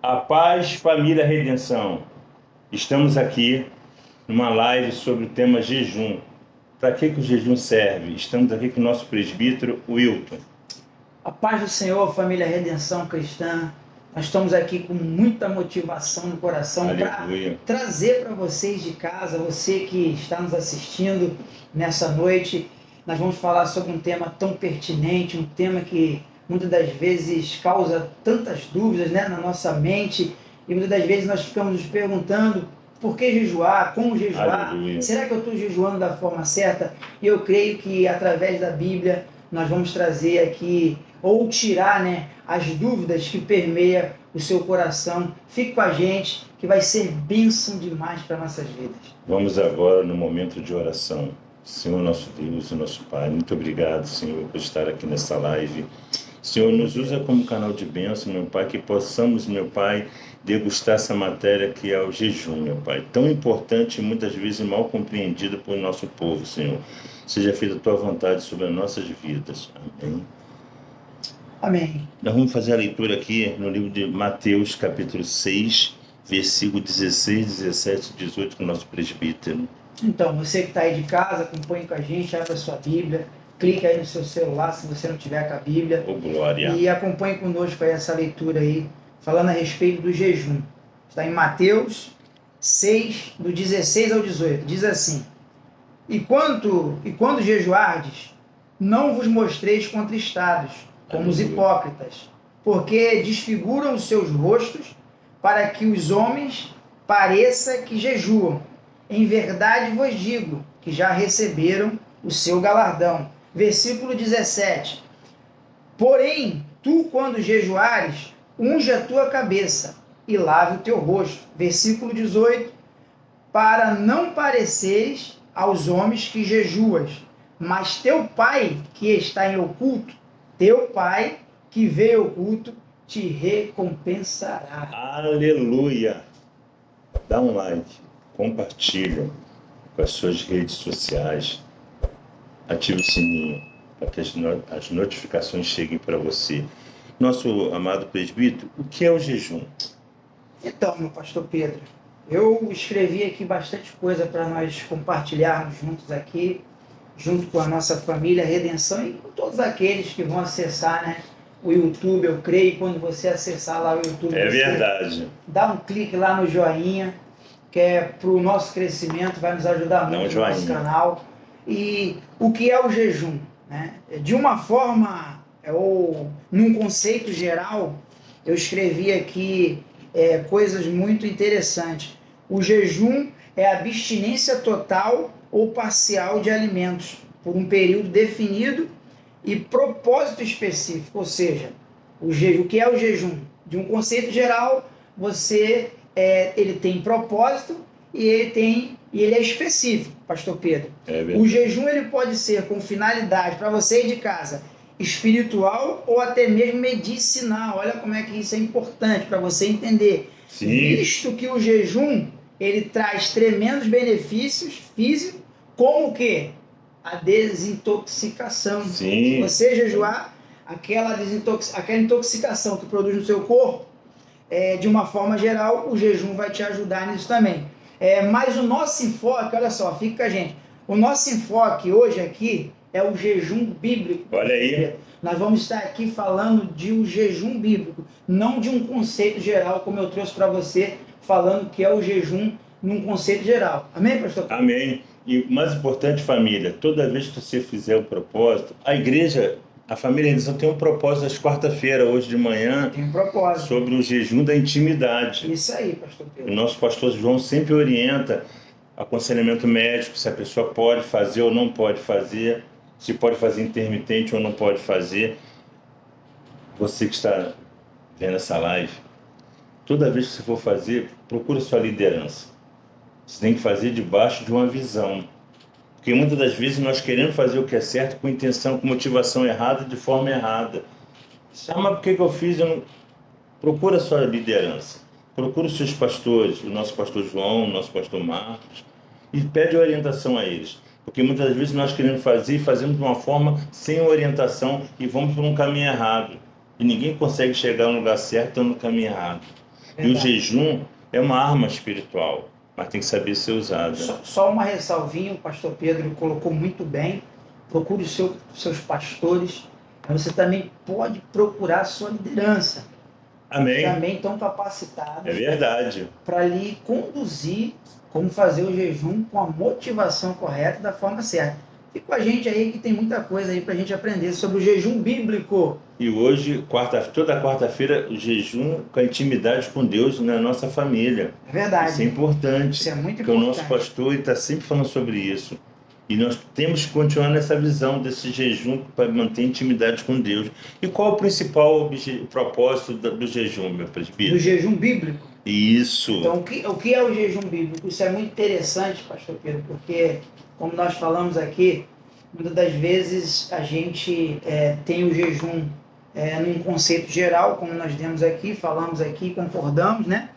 A paz, família, redenção. Estamos aqui numa live sobre o tema jejum. Para que o jejum serve? Estamos aqui com o nosso presbítero, Wilton. A paz do Senhor, família Redenção Cristã. Nós estamos aqui com muita motivação no coração para trazer para vocês de casa, você que está nos assistindo nessa noite. Nós vamos falar sobre um tema tão pertinente, um tema que muitas das vezes causa tantas dúvidas, né, na nossa mente, e muitas das vezes nós ficamos nos perguntando por que jejuar, como jejuar, Aleluia. Será que eu estou jejuando da forma certa? E eu creio que através da Bíblia nós vamos trazer aqui, ou tirar, né, as dúvidas que permeiam o seu coração. Fique com a gente, que vai ser bênção demais para nossas vidas. Vamos agora no momento de oração. Senhor nosso Deus e nosso Pai, muito obrigado, Senhor, por estar aqui nessa live. Senhor, nos usa como canal de bênção, meu Pai, que possamos, meu Pai, degustar essa matéria que é o jejum, meu Pai. Tão importante e muitas vezes mal compreendida por nosso povo, Senhor. Seja feita a Tua vontade sobre as nossas vidas. Amém. Amém. Nós vamos fazer a leitura aqui no livro de Mateus, capítulo 6, versículo 16, 17 e 18, com o nosso presbítero. Então, você que está aí de casa, acompanhe com a gente, abra a sua Bíblia, clique aí no seu celular, se você não tiver com a Bíblia. Oh, glória. E acompanhe conosco aí essa leitura aí, falando a respeito do jejum. Está em Mateus 6, do 16 ao 18. Diz assim: E quando jejuardes, não vos mostreis contristados, como os hipócritas, porque desfiguram os seus rostos, para que os homens pareça que jejuam. Em verdade vos digo que já receberam o seu galardão. Versículo 17. Porém, tu, quando jejuares, unge a tua cabeça e lave o teu rosto. Versículo 18. Para não pareceres aos homens que jejuas, mas teu Pai que está em oculto, teu Pai que vê oculto, te recompensará. Aleluia! Dá um like, compartilha com as suas redes sociais, ative o sininho para que as notificações cheguem para você. Nosso amado presbítero, o que é o jejum? Então, meu pastor Pedro, eu escrevi aqui bastante coisa para nós compartilharmos juntos aqui, junto com a nossa família Redenção e com todos aqueles que vão acessar, né, o YouTube. Eu creio que quando você acessar lá o YouTube, é verdade, dá um clique lá no joinha, que é para o nosso crescimento, vai nos ajudar muito no nosso canal. E o que é o jejum? Né? De uma forma, ou num conceito geral, eu escrevi aqui coisas muito interessantes. O jejum é a abstinência total ou parcial de alimentos por um período definido e propósito específico. Ou seja, o que é o jejum? De um conceito geral, ele tem propósito e ele é específico, pastor Pedro. O jejum ele pode ser com finalidade, para você ir de casa, espiritual ou até mesmo medicinal. Olha como é que isso é importante para você entender. Sim. Visto que o jejum ele traz tremendos benefícios físicos, como o quê? A desintoxicação. Sim. Se você jejuar, aquela intoxicação que produz no seu corpo, de uma forma geral, o jejum vai te ajudar nisso também. Mas o nosso enfoque, olha só, fica com a gente. O nosso enfoque hoje aqui é o jejum bíblico. Olha aí. Nós vamos estar aqui falando de um jejum bíblico, não de um conceito geral, como eu trouxe para você, falando que é o jejum num conceito geral. Amém, pastor? Amém. E o mais importante, família, toda vez que você fizer o propósito, a igreja, a família Redenção tem um propósito às quarta-feira, hoje de manhã, tem um propósito sobre o jejum da intimidade. Isso aí, pastor Pedro. O nosso pastor João sempre orienta aconselhamento médico, se a pessoa pode fazer ou não pode fazer, se pode fazer intermitente ou não pode fazer. Você que está vendo essa live, toda vez que você for fazer, procura sua liderança. Você tem que fazer debaixo de uma visão. Porque muitas das vezes nós queremos fazer o que é certo com intenção, com motivação errada, de forma errada. Mas por que eu fiz? Procura a sua liderança. Procura os seus pastores, o nosso pastor João, o nosso pastor Marcos, e pede orientação a eles. Porque muitas das vezes nós queremos fazer e fazemos de uma forma sem orientação e vamos por um caminho errado. E ninguém consegue chegar no lugar certo ou no caminho errado. E o jejum é uma arma espiritual, mas tem que saber ser usada. Só uma ressalvinha, o pastor Pedro colocou muito bem. Procure os seus pastores. Você também pode procurar a sua liderança. Amém. Também estão capacitados. É verdade. Para lhe conduzir como fazer o jejum com a motivação correta, da forma certa. Fica com a gente aí que tem muita coisa aí para a gente aprender sobre o jejum bíblico. E hoje, toda quarta-feira, o jejum com a intimidade com Deus na nossa família. É verdade. Isso é importante. Isso é muito porque importante. O nosso pastor está sempre falando sobre isso. E nós temos que continuar nessa visão desse jejum para manter intimidade com Deus. E qual o principal propósito do jejum, meu presbítero? Do jejum bíblico? Isso. Então, o que é o jejum bíblico? Isso é muito interessante, pastor Pedro, porque, como nós falamos aqui, muitas das vezes a gente tem o jejum num conceito geral, como nós temos aqui, falamos aqui, concordamos, né?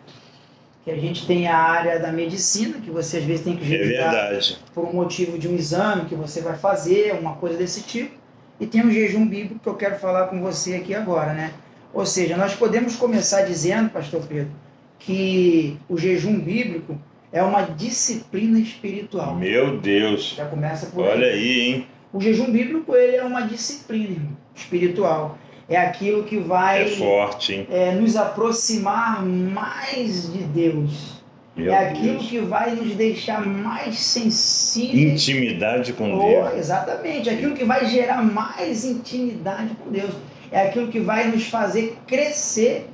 Que a gente tem a área da medicina, que você às vezes tem que jejuar por um motivo de um exame que você vai fazer, uma coisa desse tipo. E tem o jejum bíblico que eu quero falar com você aqui agora, né? Ou seja, nós podemos começar dizendo, pastor Pedro, que o jejum bíblico é uma disciplina espiritual. Meu Deus! Já começa por aí. Olha aí, hein? O jejum bíblico ele é uma disciplina espiritual. É aquilo que vai forte, hein? Nos aproximar mais de Deus. Meu aquilo Deus. que vai nos deixar mais sensíveis. Intimidade com Deus. Exatamente. Aquilo que vai gerar mais intimidade com Deus. É aquilo que vai nos fazer crescer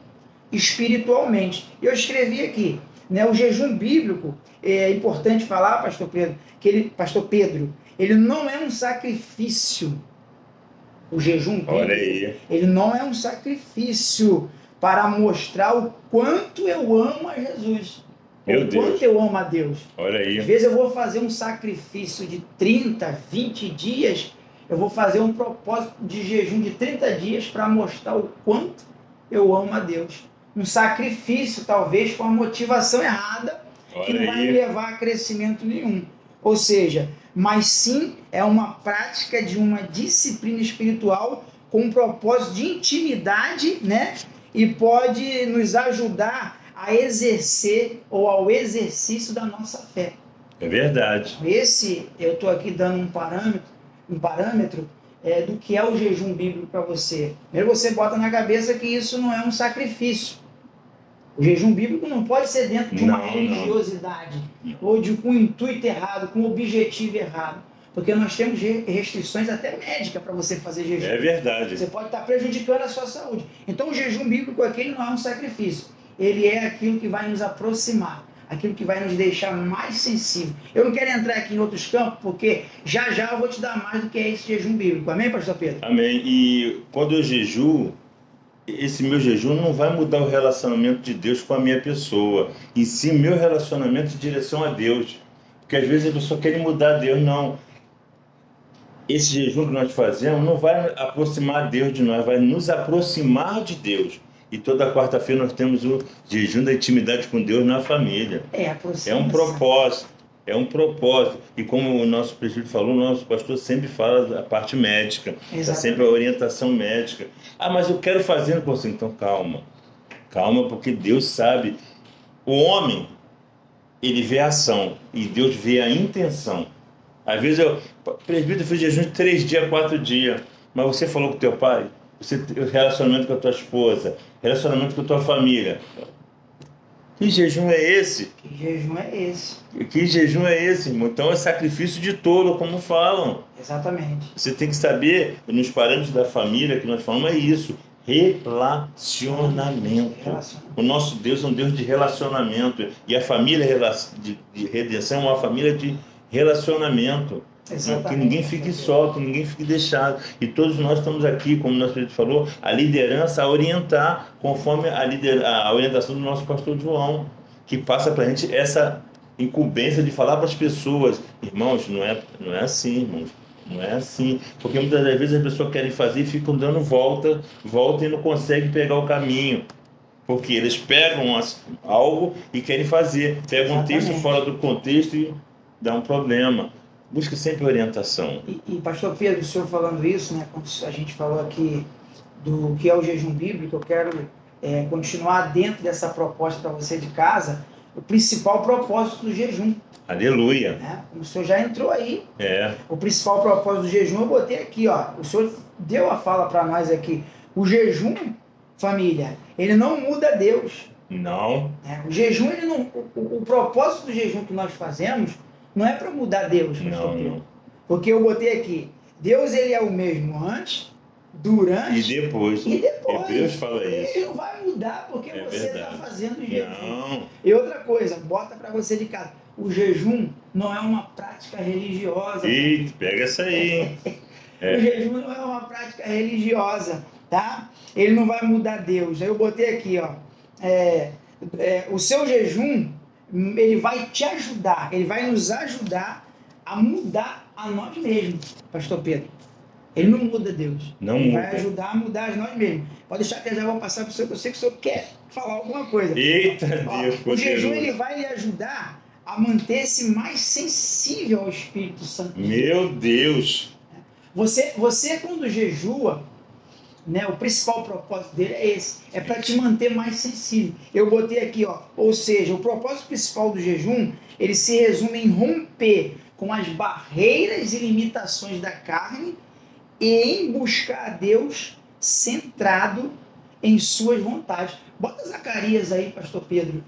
espiritualmente. Eu escrevi aqui, né, o jejum bíblico, é importante falar, pastor Pedro, ele não é um sacrifício. O jejum bíblico, ele não é um sacrifício para mostrar o quanto eu amo a Jesus. O quanto eu amo a Deus. Olha aí. Às vezes eu vou fazer um sacrifício de 30, 20 dias, eu vou fazer um propósito de jejum de 30 dias para mostrar o quanto eu amo a Deus. Um sacrifício, talvez, com a motivação errada, que não vai me levar a crescimento nenhum. Ou seja, mas sim é uma prática de uma disciplina espiritual com um propósito de intimidade, né? E pode nos ajudar a exercer ou ao exercício da nossa fé. É verdade. Eu estou aqui dando um parâmetro do que é o jejum bíblico para você. Primeiro você bota na cabeça que isso não é um sacrifício. O jejum bíblico não pode ser dentro de uma religiosidade ou com um intuito errado, com um objetivo errado. Porque nós temos restrições até médicas para você fazer jejum. É verdade. Você pode estar prejudicando a sua saúde. Então o jejum bíblico aqui não é um sacrifício. Ele é aquilo que vai nos aproximar, aquilo que vai nos deixar mais sensível. Eu não quero entrar aqui em outros campos, porque já eu vou te dar mais do que é esse jejum bíblico. Amém, pastor Pedro? Amém. E quando eu jejuo, esse meu jejum não vai mudar o relacionamento de Deus com a minha pessoa, e sim meu relacionamento em direção a Deus. Porque às vezes a pessoa quer mudar Deus, não. Esse jejum que nós fazemos não vai aproximar Deus de nós, vai nos aproximar de Deus. E toda quarta-feira nós temos o jejum da intimidade com Deus na família. É um propósito. É um propósito. E como o nosso presbítero falou, o nosso pastor sempre fala da parte médica. Está sempre a orientação médica. Ah, mas eu quero fazer, não consigo. Então calma. Calma, porque Deus sabe. O homem, ele vê a ação e Deus vê a intenção. Às vezes presbítero, fez jejum de 3 dias, 4 dias. Mas você falou com o teu pai, relacionamento com a tua esposa, relacionamento com a tua família. Que jejum é esse? Que jejum é esse? Que jejum é esse, irmão? Então é sacrifício de tolo, como falam. Exatamente. Você tem que saber, nos parâmetros da família que nós falamos, é isso. Relacionamento. O nosso Deus é um Deus de relacionamento. E a família de redenção é uma família de relacionamento. Que ninguém fique só, que ninguém fique deixado. E todos nós estamos aqui, como o nosso presidente falou, a liderança a orientar conforme a orientação do nosso pastor João, que passa para a gente essa incumbência de falar para as pessoas: irmãos, não é assim, irmãos. Não é assim. Porque muitas das vezes as pessoas querem fazer e ficam dando volta e não conseguem pegar o caminho. Porque eles pegam algo e querem fazer. Pegam um texto fora do contexto e dá um problema. Busca sempre orientação. E pastor Pedro, o senhor falando isso, né, quando a gente falou aqui do que é o jejum bíblico, eu quero continuar dentro dessa proposta para você de casa, o principal propósito do jejum. Aleluia. Né? O senhor já entrou aí. É. O principal propósito do jejum eu botei aqui, ó. O senhor deu a fala para nós aqui. O jejum, família, ele não muda Deus. Não. Né? O jejum, ele não. O propósito do jejum que nós fazemos não é para mudar Deus, pastor Pedro. Não. Porque eu botei aqui, Deus ele é o mesmo antes, durante E depois. Hebreus fala isso. Ele não vai mudar porque você está verdade. fazendo jejum. Não. E outra coisa, bota para você de casa. O jejum não é uma prática religiosa. Eita, pega essa aí. O jejum não é uma prática religiosa, tá? Ele não vai mudar Deus. Aí eu botei aqui, ó. O seu jejum, ele vai te ajudar, ele vai nos ajudar a mudar a nós mesmos, pastor Pedro. Ele não muda Deus. Não ele muda. vai ajudar a mudar nós mesmos. Pode deixar que eu já vou passar para o senhor, que eu sei que o senhor quer falar alguma coisa. Eita, Ó, Deus o poderoso. jejum ele vai lhe ajudar a manter-se mais sensível ao Espírito Santo. Meu Deus. Você quando jejua, né, o principal propósito dele é esse, é para te manter mais sensível. Eu botei aqui, ó, ou seja, o propósito principal do jejum, ele se resume em romper com as barreiras e limitações da carne e em buscar a Deus centrado em suas vontades. Bota Zacarias aí, pastor Pedro,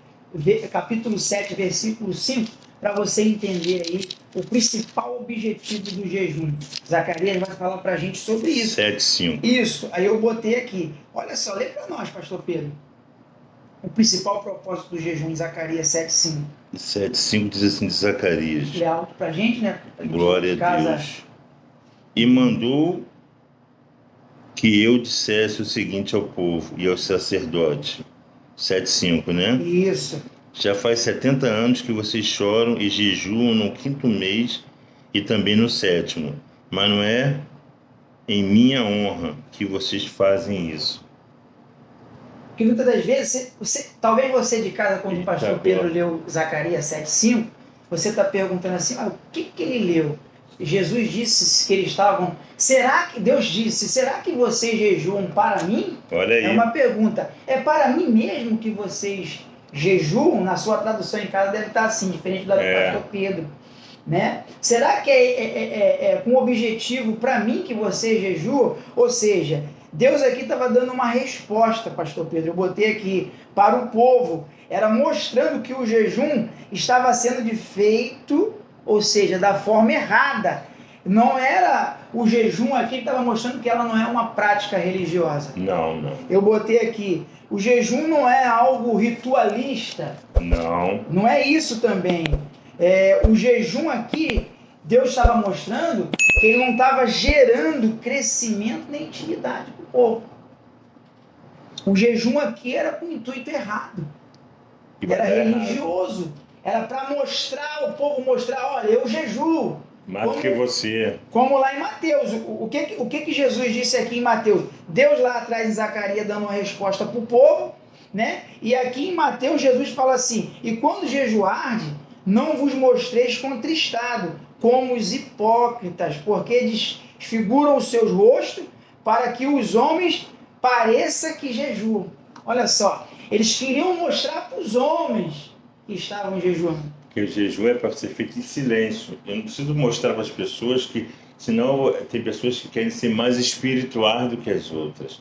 capítulo 7, versículo 5, para você entender aí o principal objetivo do jejum. Zacarias vai falar para a gente sobre isso. 7:5. Isso, aí eu botei aqui. Olha só, lê para nós, pastor Pedro. O principal propósito do jejum em Zacarias 7:5. 7:5 diz assim de Zacarias. Lê alto para a gente, né? Pra gente Glória a Deus. E mandou que eu dissesse o seguinte ao povo e ao sacerdote. 7:5, né? Isso. Já faz 70 anos que vocês choram e jejuam no 5º mês e também no 7º, mas não é em minha honra que vocês fazem isso. Porque muitas das vezes, talvez você de casa, quando o pastor Pedro leu Zacarias 7:5, você está perguntando assim, o que ele leu? Jesus disse que eles estavam... Deus disse, será que vocês jejuam para mim? Olha aí. É uma pergunta. É para mim mesmo que vocês jejuam? Na sua tradução em casa deve estar assim, diferente da do pastor Pedro. Né? Será que é com objetivo para mim que vocês jejuam? Ou seja, Deus aqui estava dando uma resposta, pastor Pedro. Eu botei aqui para o povo. Era mostrando que o jejum estava sendo feito, ou seja, da forma errada. Não era o jejum aqui que estava mostrando que ela não é uma prática religiosa. Não. Eu botei aqui, o jejum não é algo ritualista. Não. Não é isso também. O jejum aqui, Deus estava mostrando que ele não estava gerando crescimento nem intimidade para o povo. O jejum aqui era com o intuito errado. Era religioso. Era para mostrar, o povo mostrar, olha, eu jejuo. Mais do que você. Como lá em Mateus. O que Jesus disse aqui em Mateus? Deus lá atrás em Zacarias dando uma resposta para o povo, né? E aqui em Mateus Jesus fala assim, e quando jejuarde, não vos mostreis contristado, como os hipócritas, porque desfiguram os seus rostos, para que os homens pareça que jejuam. Olha só, eles queriam mostrar para os homens que estavam jejuando. Porque o jejum é para ser feito em silêncio. Eu não preciso mostrar para as pessoas que, senão tem pessoas que querem ser mais espirituais do que as outras.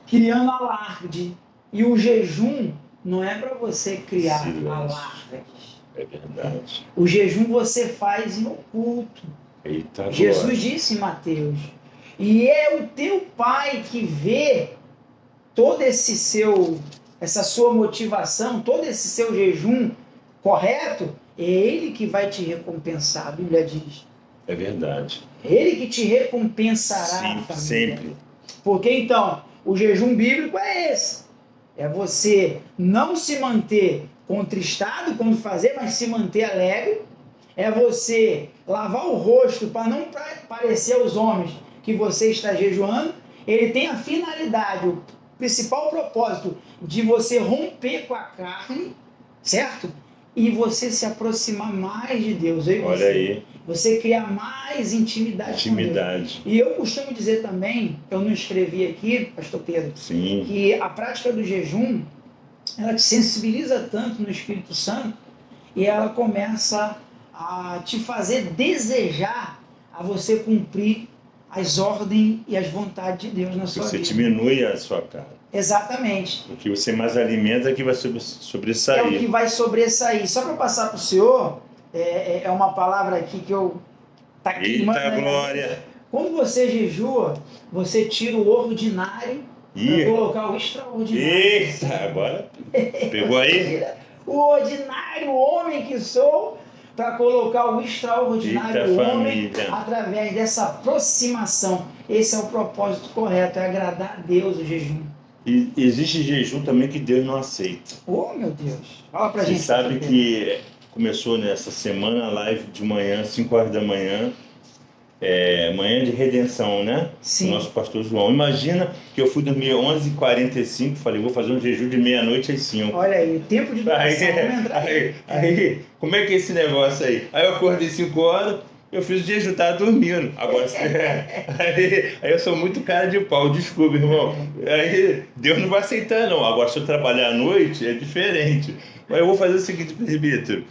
Criando alarde. E o jejum não é para você criar alardes. É verdade. O jejum você faz em oculto. Eita, Jesus glória. disse em Mateus. E é o teu Pai que vê todo essa sua motivação, todo esse seu jejum correto, é Ele que vai te recompensar, a Bíblia diz. É verdade. É Ele que te recompensará, Sim, família. sempre. Porque então, o jejum bíblico é esse. É você não se manter contristado quando fazer, mas se manter alegre. É você lavar o rosto para não parecer aos homens que você está jejuando. Ele tem a finalidade, o principal propósito de você romper com a carne, certo? e você se aproximar mais de Deus. Eu e Olha você. aí, Você criar mais intimidade com Deus. intimidade. E eu costumo dizer também, eu não escrevi aqui, pastor Pedro, Sim, que a prática do jejum, ela te sensibiliza tanto no Espírito Santo e ela começa a te fazer desejar a você cumprir as ordens e as vontades de Deus na sua você vida. diminui a sua carne. Exatamente. O que você mais alimenta é que vai É o que sobressair. vai sobressair. Só para passar para o senhor, é uma palavra aqui que eu tá queimando Eita na minha glória! mente. Quando você jejua, você tira o ordinário para Ih, colocar o extraordinário. eita, agora pegou Você aí? tira o ordinário, o homem que sou, para colocar o extraordinário, Eita, o homem, família. através dessa aproximação. Esse é o propósito correto, é agradar a Deus o jejum. E existe jejum também que Deus não aceita. Oh, meu Deus. Fala pra Você gente. sabe pastor que começou nessa semana a live de manhã, 5 horas da manhã, manhã de redenção, né? Sim. O nosso pastor João. Imagina que eu fui dormir 11h45, falei, vou fazer um jejum de meia-noite às 5. Olha aí, tempo de duração. Vamos entrar Aí, como é que é esse negócio aí? Aí eu acordei 5 horas, eu fiz o jejum, tava dormindo. Agora, aí eu sou muito cara de pau, desculpa, irmão. Aí Deus não vai aceitar, não. Agora, se eu trabalhar à noite, é diferente. Mas eu vou fazer o seguinte, presbítero.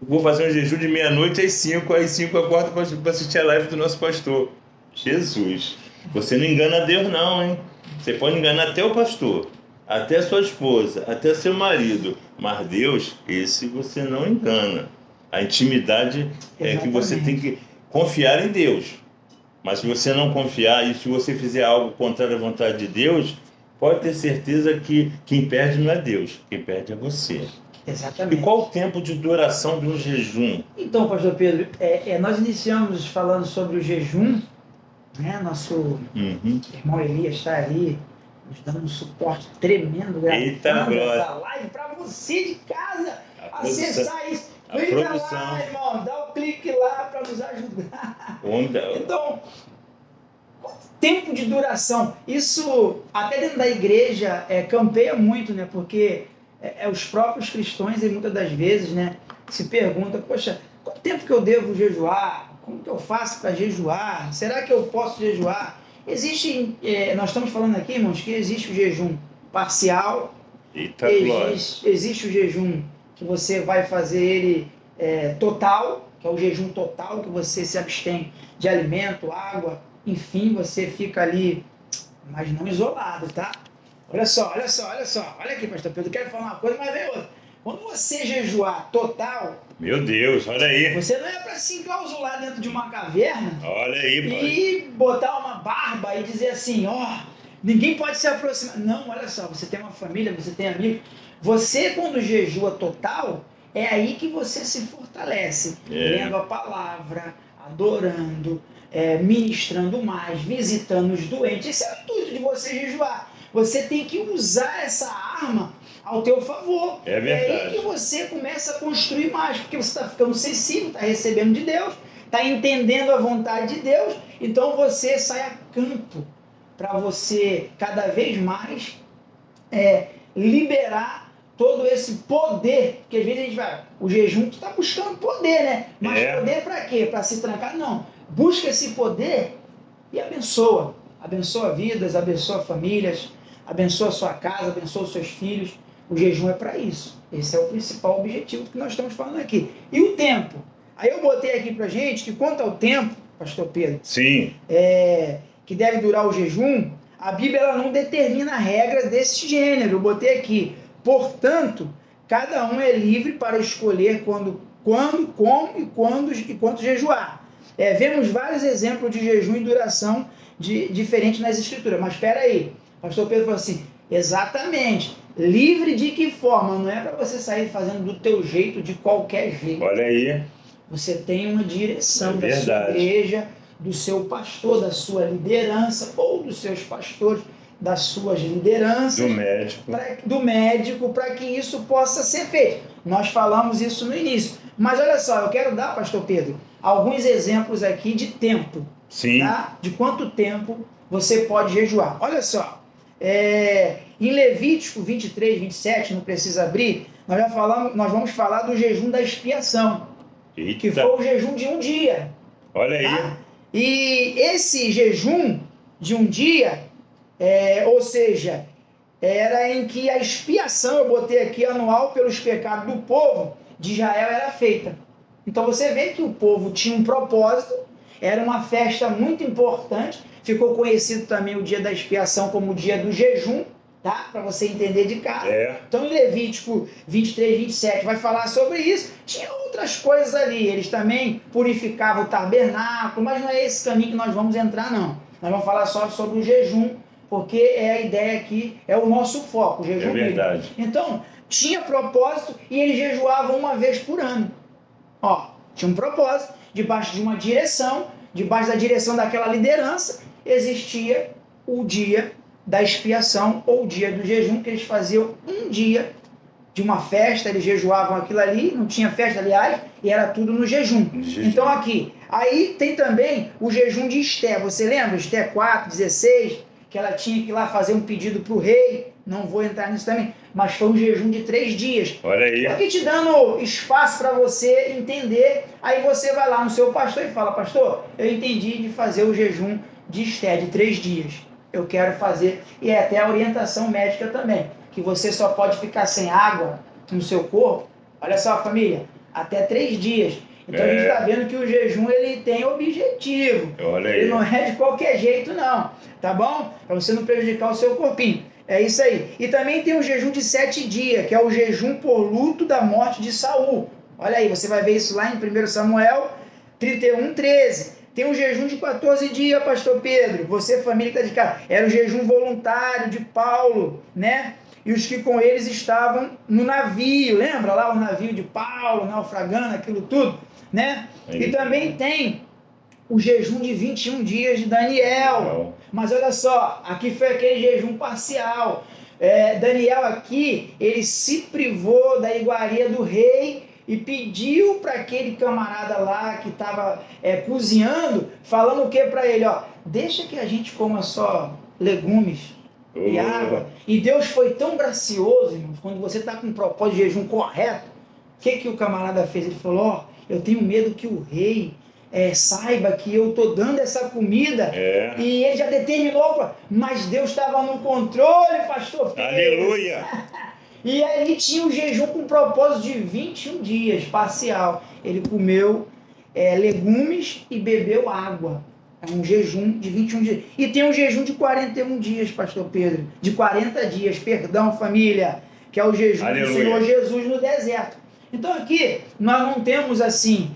Vou fazer um jejum de meia-noite às 5, às 5 eu acordo para assistir a live do nosso pastor. Jesus, você não engana Deus não, hein? Você pode enganar até o pastor, até a sua esposa, até seu marido, mas Deus, esse você não engana. A intimidade é que você tem que confiar em Deus. Mas se você não confiar e se você fizer algo contrário à vontade de Deus, pode ter certeza que quem perde não é Deus, quem perde é você. Exatamente. E qual o tempo de duração de um jejum? Então, pastor Pedro, nós iniciamos falando sobre o jejum, né? Nosso irmão Elias está ali nos dando um suporte tremendo, gravando essa live para você de casa acessar isso. Clica lá, irmão, dá o clique lá para nos ajudar. Então, tempo de duração, isso até dentro da igreja campeia muito, né? Porque os próprios cristãos, e muitas das vezes, né, se perguntam, poxa, quanto tempo que eu devo jejuar? Como que eu faço para jejuar? Será que eu posso jejuar? Existe, nós estamos falando aqui, irmãos, que existe o jejum parcial, existe o jejum que você vai fazer ele total, que é o jejum total, que você se abstém de alimento, água, enfim, você fica ali, mas não isolado, tá? Olha só, olha aqui, pastor Pedro, eu quero falar uma coisa, mas vem outra. Quando você jejuar total, meu Deus, olha aí. Você não é para se enclausular dentro de uma caverna, olha aí, e botar uma barba e dizer assim, ninguém pode se aproximar. Não, olha só, você tem uma família, você tem amigos. Você, quando jejua total, é aí que você se fortalece, lendo a palavra, adorando, ministrando mais, visitando os doentes. Isso é tudo de você jejuar. Você tem que usar essa arma ao teu favor. É verdade. É aí que você começa a construir mais, porque você está ficando sensível, está recebendo de Deus, está entendendo a vontade de Deus, então você sai a campo para você cada vez mais liberar todo esse poder, porque às vezes a gente vai, o jejum tu está buscando poder, né? Mas poder para quê? Para se trancar? Não. Busca esse poder e abençoa vidas, abençoa famílias, abençoa a sua casa, abençoa os seus filhos. O jejum é para isso. Esse é o principal objetivo que nós estamos falando aqui. E o tempo? Aí eu botei aqui para gente que quanto ao tempo, pastor Pedro, sim, que deve durar o jejum, a Bíblia ela não determina regras desse gênero. Eu botei aqui. Portanto, cada um é livre para escolher quando, como e quanto jejuar. Vemos vários exemplos de jejum e duração diferentes nas escrituras. Mas espera aí, pastor Pedro falou assim, exatamente, livre de que forma? Não é para você sair fazendo do teu jeito, de qualquer jeito. Olha aí. Você tem uma direção da sua igreja, do seu pastor, da sua liderança, ou dos seus pastores, das suas lideranças, do médico, para que isso possa ser feito. Nós falamos isso no início. Mas olha só, eu quero dar, pastor Pedro, alguns exemplos aqui de tempo. Sim. Tá? De quanto tempo você pode jejuar. Olha só, em Levítico 23, 27, não precisa abrir, nós vamos falar do jejum da expiação, que foi o jejum de um dia. Olha aí. Tá? E esse jejum de um dia, ou seja, era em que a expiação, eu botei aqui, anual pelos pecados do povo de Israel era feita. Então você vê que o povo tinha um propósito, era uma festa muito importante, ficou conhecido também o dia da expiação como o dia do jejum, tá? Para você entender de casa. Então em Levítico 23, 27 vai falar sobre isso. Tinha outras coisas ali, eles também purificavam o tabernáculo, mas não é esse caminho que nós vamos entrar, não. Nós vamos falar só sobre o jejum, porque é a ideia aqui, é o nosso foco, o jejum bíblico. É verdade. Então, tinha propósito e eles jejuavam uma vez por ano. Ó, tinha um propósito, debaixo de uma direção, debaixo da direção daquela liderança, existia o dia da expiação ou o dia do jejum, que eles faziam um dia de uma festa, eles jejuavam aquilo ali, não tinha festa, aliás, e era tudo no jejum. Então aqui, aí tem também o jejum de Esté, você lembra? Esté 4, 16, que ela tinha que ir lá fazer um pedido para o rei, não vou entrar nisso também, mas foi um jejum de 3 dias. Olha aí. Estou aqui te dando espaço para você entender, aí você vai lá no seu pastor e fala, pastor, eu entendi de fazer o jejum de Esté, de 3 dias. Eu quero fazer, e é até a orientação médica também, que você só pode ficar sem água no seu corpo, olha só família, até 3 dias. Então a gente está vendo que o jejum ele tem objetivo, ele não é de qualquer jeito não, tá bom? Para você não prejudicar o seu corpinho, é isso aí. E também tem o jejum de 7 dias, que é o jejum por luto da morte de Saul. Olha aí, você vai ver isso lá em 1 Samuel 31, 13. Tem um jejum de 14 dias, pastor Pedro. Você, família que está de casa. Era o jejum voluntário de Paulo, né? E os que com eles estavam no navio. Lembra lá o navio de Paulo, naufragando, aquilo tudo, né? E também tem o jejum de 21 dias de Daniel. Mas olha só, aqui foi aquele jejum parcial. Daniel aqui, ele se privou da iguaria do rei e pediu para aquele camarada lá que estava cozinhando, falando o que para ele? Ó, deixa que a gente coma só legumes e água. E Deus foi tão gracioso, irmãos, quando você está com um propósito de jejum correto, o que o camarada fez? Ele falou, ó, eu tenho medo que o rei saiba que eu estou dando essa comida, e ele já determinou, mas Deus estava no controle, pastor. Aleluia! E aí tinha o jejum com propósito de 21 dias, parcial. Ele comeu legumes e bebeu água. É um jejum de 21 dias. E tem um jejum de 41 dias, pastor Pedro. De 40 dias, perdão, família. Que é o jejum do Senhor Jesus no deserto. Então aqui nós não temos assim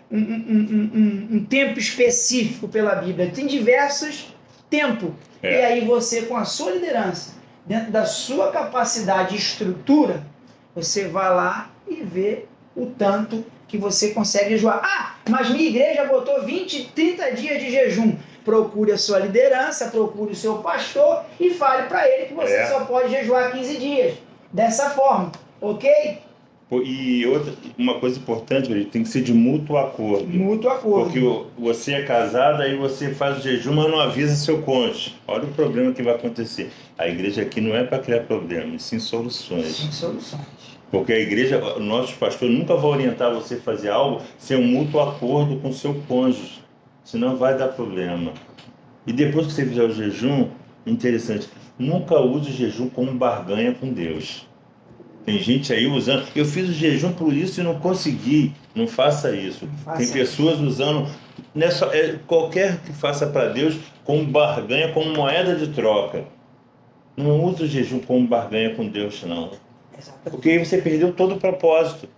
um tempo específico pela Bíblia. Tem diversos tempos. E aí você, com a sua liderança, dentro da sua capacidade e estrutura, você vai lá e vê o tanto que você consegue jejuar. Ah, mas minha igreja botou 20, 30 dias de jejum. Procure a sua liderança, procure o seu pastor e fale para ele que você só pode jejuar 15 dias. Dessa forma, ok? E uma coisa importante, tem que ser de mútuo acordo. Mútuo acordo. Porque você é casado, aí você faz o jejum, mas não avisa seu cônjuge. Olha o problema que vai acontecer. A igreja aqui não é para criar problemas, sim soluções. Sim, soluções. Porque a igreja, nossos pastores nunca vão orientar você a fazer algo sem um mútuo acordo com seu cônjuge. Senão vai dar problema. E depois que você fizer o jejum, interessante, nunca use o jejum como barganha com Deus. Tem gente aí usando, eu fiz o jejum por isso e não consegui. Não faça isso. Tem pessoas usando, qualquer que faça para Deus como barganha, como moeda de troca. Não use o jejum como barganha com Deus, não. Porque aí você perdeu todo o propósito.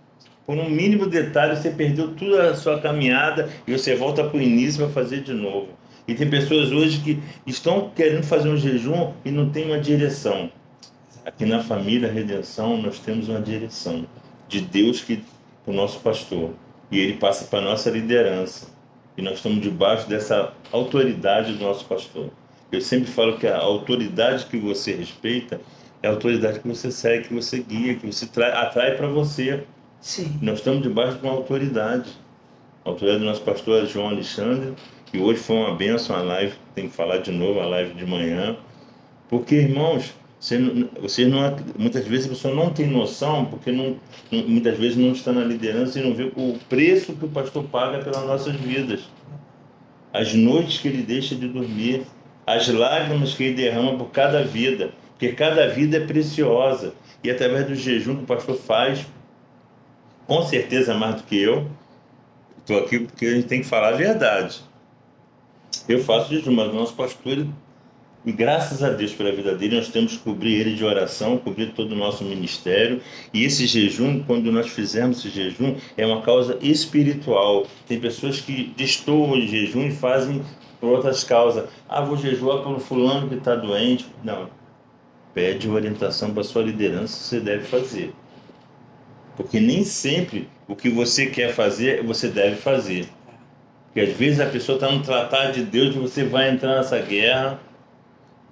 Por um mínimo detalhe, você perdeu toda a sua caminhada e você volta para o início para fazer de novo. E tem pessoas hoje que estão querendo fazer um jejum e não tem uma direção. Aqui na família Redenção nós temos uma direção de Deus para o nosso pastor. E ele passa para a nossa liderança. E nós estamos debaixo dessa autoridade do nosso pastor. Eu sempre falo que a autoridade que você respeita é a autoridade que você segue, que você guia, que você atrai para você. Sim. Nós estamos debaixo de uma autoridade. A autoridade do nosso pastor é João Alexandre, que hoje foi uma bênção a live, tem que falar de novo a live de manhã. Porque, irmãos, Muitas vezes a pessoa não tem noção, porque muitas vezes não está na liderança e não vê o preço que o pastor paga pelas nossas vidas. As noites que ele deixa de dormir, as lágrimas que ele derrama por cada vida, porque cada vida é preciosa. E através do jejum que o pastor faz, com certeza mais do que eu, estou aqui porque a gente tem que falar a verdade. Eu faço jejum, mas o nosso pastor, e graças a Deus pela vida dele, nós temos que cobrir ele de oração, cobrir todo o nosso ministério. E esse jejum, quando nós fizermos esse jejum, é uma causa espiritual. Tem pessoas que destoam de jejum e fazem por outras causas. Vou jejuar pelo fulano que está doente. Não. Pede orientação para a sua liderança, você deve fazer. Porque nem sempre o que você quer fazer, você deve fazer. Porque às vezes a pessoa está no tratado de Deus e você vai entrar nessa guerra.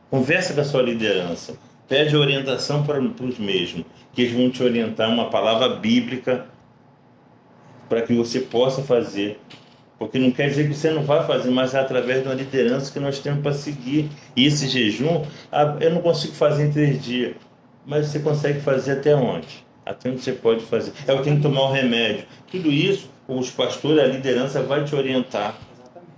Conversa com a sua liderança, pede orientação para os mesmos, que eles vão te orientar uma palavra bíblica para que você possa fazer. Porque não quer dizer que você não vai fazer, mas é através de uma liderança que nós temos para seguir. E esse jejum, eu não consigo fazer em 3 dias, mas você consegue fazer até onde? Até onde você pode fazer. Eu tenho que tomar o remédio. Tudo isso, os pastores, a liderança vai te orientar.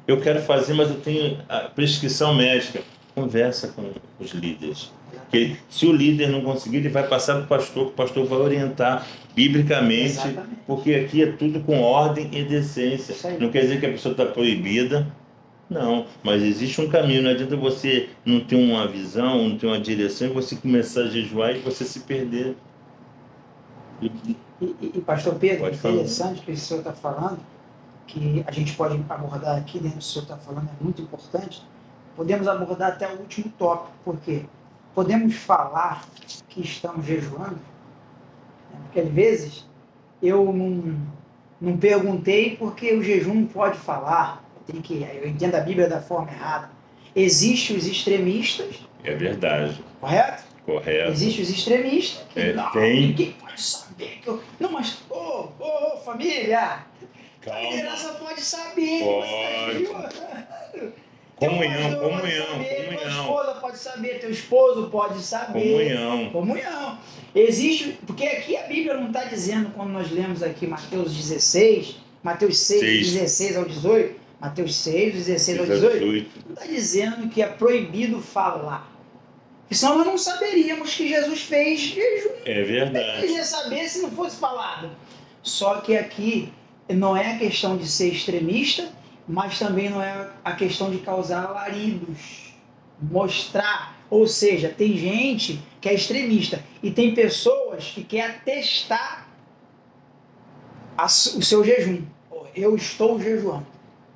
Eu quero fazer, mas eu tenho a prescrição médica. Conversa com os líderes. Porque se o líder não conseguir, ele vai passar para o pastor vai orientar biblicamente, porque aqui é tudo com ordem e decência. Não quer dizer que a pessoa está proibida, não, mas existe um caminho. Não adianta você não ter uma visão, não ter uma direção, e você começar a jejuar e você se perder. E pastor Pedro, interessante que o senhor está falando, que a gente pode abordar aqui dentro do que o senhor está falando, é muito importante. Podemos abordar até o último tópico, porque podemos falar que estamos jejuando, né? Porque às vezes eu não perguntei porque o jejum não pode falar, eu entendo a Bíblia da forma errada. Existem os extremistas. É verdade. Correto? Correto. Existem os extremistas que ninguém pode saber. Não, mas, família, calma. A liderança pode saber. Pode. Comunhão. Tua esposa pode saber, teu esposo pode saber. Comunhão. Existe, porque aqui a Bíblia não está dizendo, quando nós lemos aqui Mateus 16, Mateus 6, 16 ao 18, Mateus 6, 16 ao 18, não está dizendo que é proibido falar. Porque senão nós não saberíamos que Jesus fez jejum. É verdade. Ele ia saber se não fosse falado. Só que aqui não é a questão de ser extremista, mas também não é a questão de causar alaridos, mostrar. Ou seja, tem gente que é extremista e tem pessoas que querem atestar o seu jejum. Eu estou jejuando.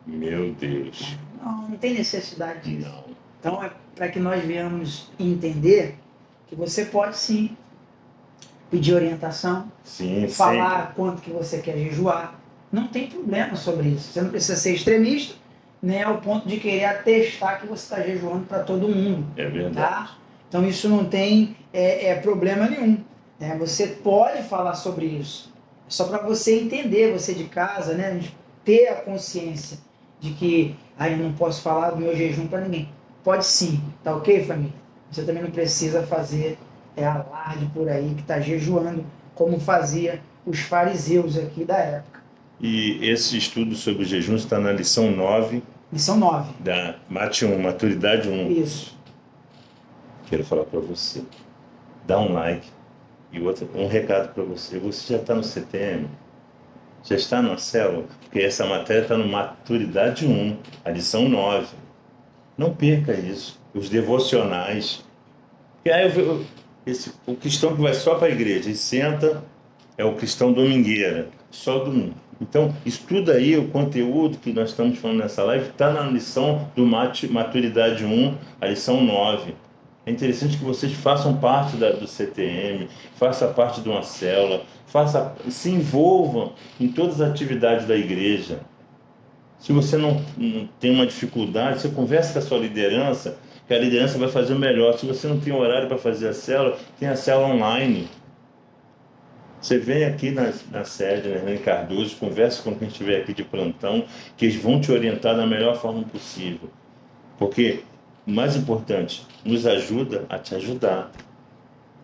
Meu Deus. Não tem necessidade disso. Não. Então é para que nós venhamos entender que você pode sim pedir orientação, falar sempre quanto que você quer jejuar. Não tem problema sobre isso. Você não precisa ser extremista, nem ao ponto de querer atestar que você está jejuando para todo mundo. É verdade. Tá? Então isso não tem problema nenhum. Né? Você pode falar sobre isso. Só para você entender, você de casa, né? Ter a consciência de que eu não posso falar do meu jejum para ninguém. Pode sim, tá ok, família? Você também não precisa fazer alarde por aí que está jejuando, como fazia os fariseus aqui da época. E esse estudo sobre o jejum está na lição 9. Lição 9. Da Mate 1, Maturidade 1. Isso. Quero falar para você. Dá um like. E um recado para você. Você já está no CTM? Já está na célula? Porque essa matéria está no Maturidade 1, a lição 9. Não perca isso. Os devocionais. E aí o cristão que vai só para a igreja e senta é o cristão domingueira. Só domingo. Então, estuda aí o conteúdo que nós estamos falando nessa live. Está na lição do Maturidade 1, a lição 9. É interessante que vocês façam parte do CTM, façam parte de uma célula, se envolvam em todas as atividades da igreja. Se você não tem uma dificuldade, você conversa com a sua liderança, que a liderança vai fazer o melhor. Se você não tem horário para fazer a célula, tem a célula online. Você vem aqui na sede, na Hernani Cardoso, conversa com quem estiver aqui de plantão, que eles vão te orientar da melhor forma possível. Porque, o mais importante, nos ajuda a te ajudar.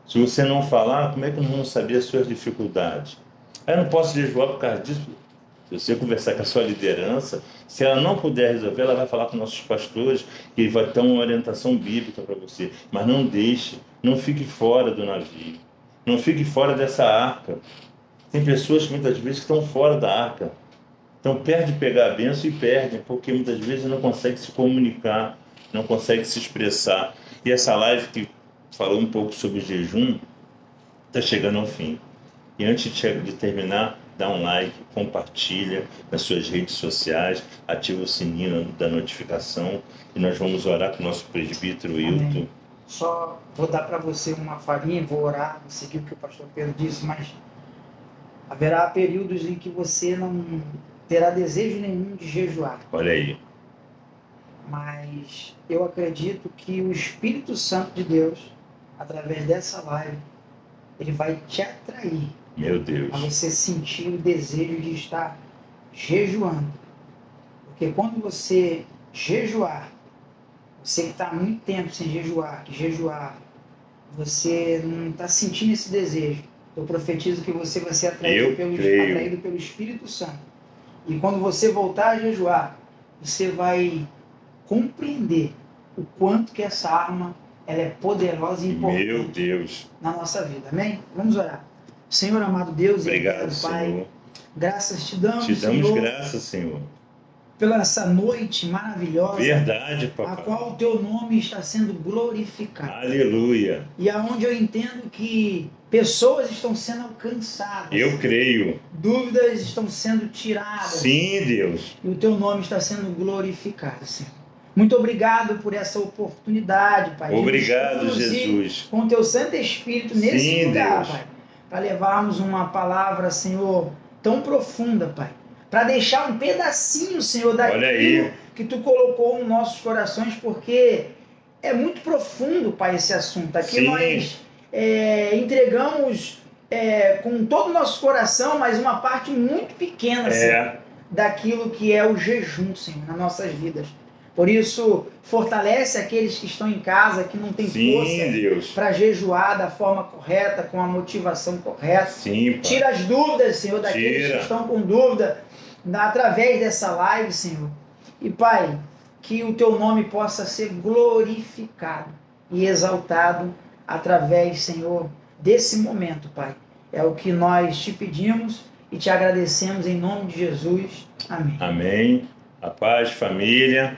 Se você não falar, como é que nós vamos saber as suas dificuldades? Eu não posso jejuar por causa disso. Se você conversar com a sua liderança, se ela não puder resolver, ela vai falar com nossos pastores, que vai ter uma orientação bíblica para você. Mas não deixe, não fique fora do navio. Não fique fora dessa arca. Tem pessoas que muitas vezes estão fora da arca. Então perde pegar a bênção e perdem, porque muitas vezes não consegue se comunicar, não consegue se expressar. E essa live que falou um pouco sobre jejum, está chegando ao fim. E antes de terminar, dá um like, compartilha nas suas redes sociais, ativa o sininho da notificação e nós vamos orar com o nosso presbítero Hilton. Só vou dar para você uma farinha, vou orar, vou seguir o que o pastor Pedro disse, mas haverá períodos em que você não terá desejo nenhum de jejuar. Olha aí. Mas eu acredito que o Espírito Santo de Deus, através dessa live, ele vai te atrair. Meu Deus. A você sentir o desejo de estar jejuando. Porque quando você jejuar, você que está há muito tempo sem jejuar, você não está sentindo esse desejo. Eu profetizo que você vai ser atraído pelo Espírito Santo. E quando você voltar a jejuar, você vai compreender o quanto que essa arma ela é poderosa e importante Meu Deus. na nossa vida. Amém? Vamos orar. Senhor amado Deus, obrigado, Pai, Senhor. Graças te damos, Senhor, graças, Senhor, pela essa noite maravilhosa. Verdade, papai. A qual o teu nome está sendo glorificado. Aleluia. E aonde eu entendo que pessoas estão sendo alcançadas. Eu creio. Dúvidas estão sendo tiradas. Sim, Deus. E o teu nome está sendo glorificado, Senhor. Muito obrigado por essa oportunidade, Pai. Obrigado, Jesus. Com o teu Santo Espírito nesse Sim, lugar, Deus. Pai. Para levarmos uma palavra, Senhor, tão profunda, Pai. Para deixar um pedacinho, Senhor, daquilo que tu colocou nos nossos corações, porque é muito profundo, Pai, esse assunto. Aqui Sim. nós entregamos com todo o nosso coração, mas uma parte muito pequena, Senhor, daquilo que é o jejum, Senhor, nas nossas vidas. Por isso, fortalece aqueles que estão em casa, que não têm força para jejuar da forma correta, com a motivação correta. Sim, Pai. Tira as dúvidas, Senhor, daqueles que estão com dúvida, através dessa live, Senhor. E, Pai, que o teu nome possa ser glorificado e exaltado através, Senhor, desse momento, Pai. É o que nós te pedimos e te agradecemos em nome de Jesus. Amém. Amém. A paz, família.